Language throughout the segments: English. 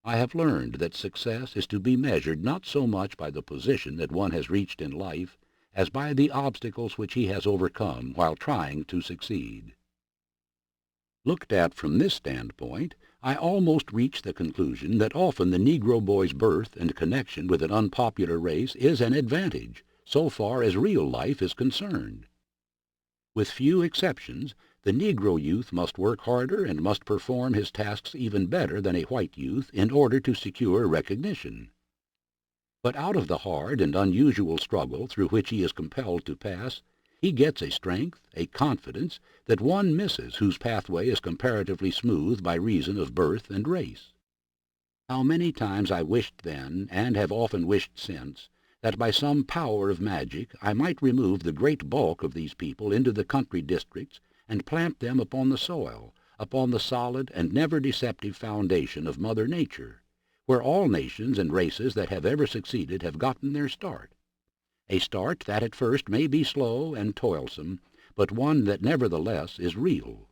I have learned that success is to be measured not so much by the position that one has reached in life as by the obstacles which he has overcome while trying to succeed. Looked at from this standpoint, I almost reach the conclusion that often the Negro boy's birth and connection with an unpopular race is an advantage, so far as real life is concerned. With few exceptions, the Negro youth must work harder and must perform his tasks even better than a white youth in order to secure recognition. But out of the hard and unusual struggle through which he is compelled to pass, he gets a strength, a confidence, that one misses whose pathway is comparatively smooth by reason of birth and race. How many times I wished then, and have often wished since, that by some power of magic I might remove the great bulk of these people into the country districts and plant them upon the soil, upon the solid and never deceptive foundation of Mother Nature, where all nations and races that have ever succeeded have gotten their start. A start that at first may be slow and toilsome, but one that nevertheless is real.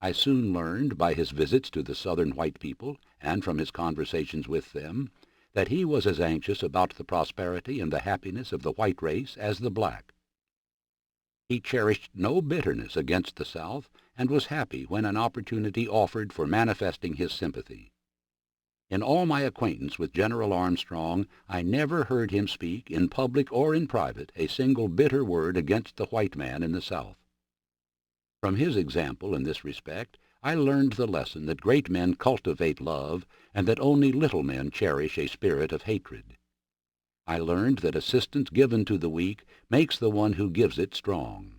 I soon learned by his visits to the Southern white people, and from his conversations with them, that he was as anxious about the prosperity and the happiness of the white race as the black. He cherished no bitterness against the South, and was happy when an opportunity offered for manifesting his sympathy. In all my acquaintance with General Armstrong, I never heard him speak, in public or in private, a single bitter word against the white man in the South. From his example in this respect, I learned the lesson that great men cultivate love, and that only little men cherish a spirit of hatred. I learned that assistance given to the weak makes the one who gives it strong,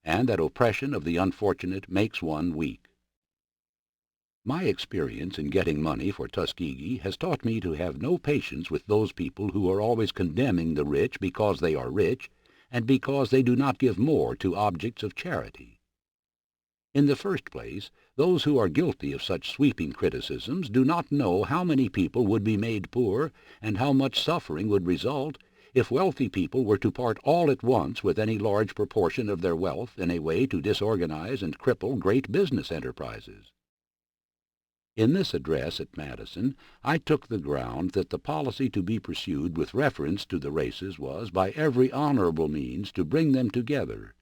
and that oppression of the unfortunate makes one weak. My experience in getting money for Tuskegee has taught me to have no patience with those people who are always condemning the rich because they are rich, and because they do not give more to objects of charity. In the first place, those who are guilty of such sweeping criticisms do not know how many people would be made poor, and how much suffering would result, if wealthy people were to part all at once with any large proportion of their wealth in a way to disorganize and cripple great business enterprises. In this address at Madison, I took the ground that the policy to be pursued with reference to the races was, by every honorable means, to bring them together,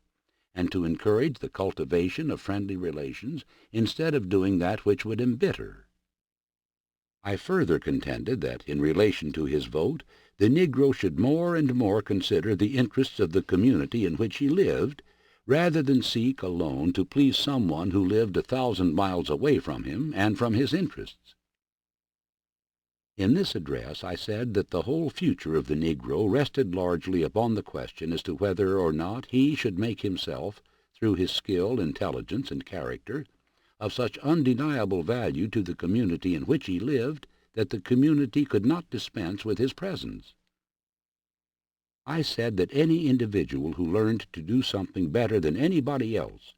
and to encourage the cultivation of friendly relations instead of doing that which would embitter. I further contended that, in relation to his vote, the Negro should more and more consider the interests of the community in which he lived, rather than seek alone to please someone who lived 1,000 miles away from him and from his interests. In this address I said that the whole future of the Negro rested largely upon the question as to whether or not he should make himself, through his skill, intelligence, and character, of such undeniable value to the community in which he lived that the community could not dispense with his presence. I said that any individual who learned to do something better than anybody else,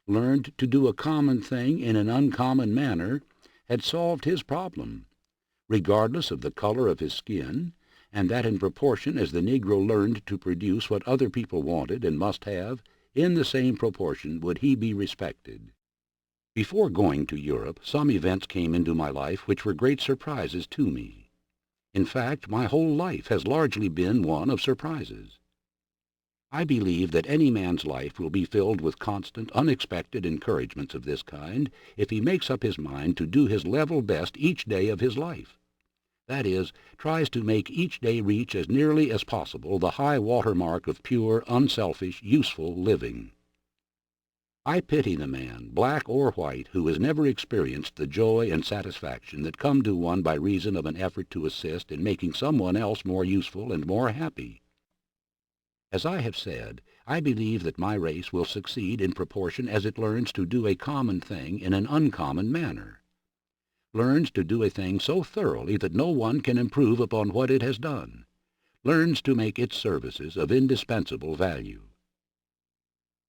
learned to do a common thing in an uncommon manner, had solved his problem, regardless of the color of his skin, and that in proportion as the Negro learned to produce what other people wanted and must have, in the same proportion would he be respected. Before going to Europe, some events came into my life which were great surprises to me. In fact, my whole life has largely been one of surprises. I believe that any man's life will be filled with constant, unexpected encouragements of this kind if he makes up his mind to do his level best each day of his life. That is, tries to make each day reach as nearly as possible the high water mark of pure, unselfish, useful living. I pity the man, black or white, who has never experienced the joy and satisfaction that come to one by reason of an effort to assist in making someone else more useful and more happy. As I have said, I believe that my race will succeed in proportion as it learns to do a common thing in an uncommon manner, learns to do a thing so thoroughly that no one can improve upon what it has done, learns to make its services of indispensable value.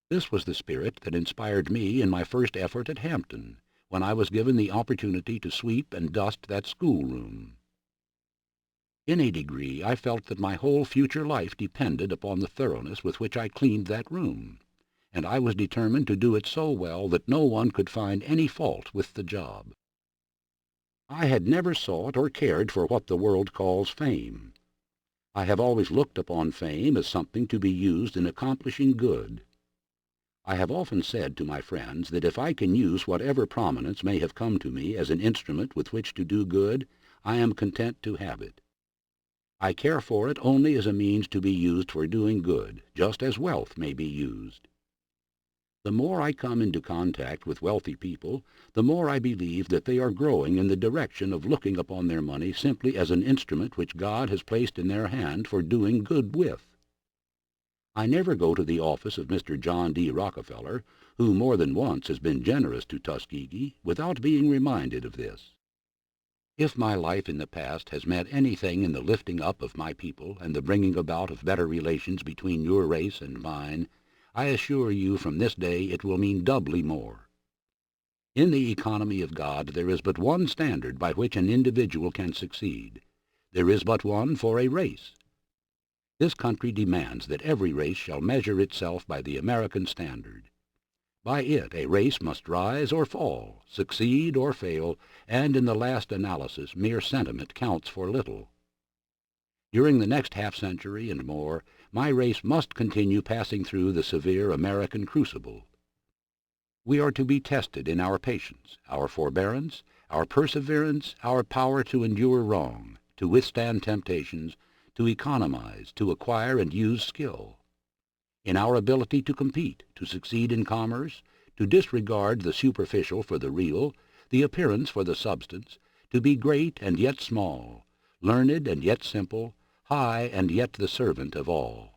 This was the spirit that inspired me in my first effort at Hampton, when I was given the opportunity to sweep and dust that schoolroom. In a degree, I felt that my whole future life depended upon the thoroughness with which I cleaned that room, and I was determined to do it so well that no one could find any fault with the job. I had never sought or cared for what the world calls fame. I have always looked upon fame as something to be used in accomplishing good. I have often said to my friends that if I can use whatever prominence may have come to me as an instrument with which to do good, I am content to have it. I care for it only as a means to be used for doing good, just as wealth may be used. The more I come into contact with wealthy people, the more I believe that they are growing in the direction of looking upon their money simply as an instrument which God has placed in their hand for doing good with. I never go to the office of Mr. John D. Rockefeller, who more than once has been generous to Tuskegee, without being reminded of this. If my life in the past has meant anything in the lifting up of my people and the bringing about of better relations between your race and mine, I assure you from this day it will mean doubly more. In the economy of God there is but one standard by which an individual can succeed. There is but one for a race. This country demands that every race shall measure itself by the American standard. By it a race must rise or fall, succeed or fail, and in the last analysis mere sentiment counts for little. During the next half-century and more, my race must continue passing through the severe American crucible. We are to be tested in our patience, our forbearance, our perseverance, our power to endure wrong, to withstand temptations, to economize, to acquire and use skill, in our ability to compete, to succeed in commerce, to disregard the superficial for the real, the appearance for the substance, to be great and yet small, learned and yet simple, high and yet the servant of all.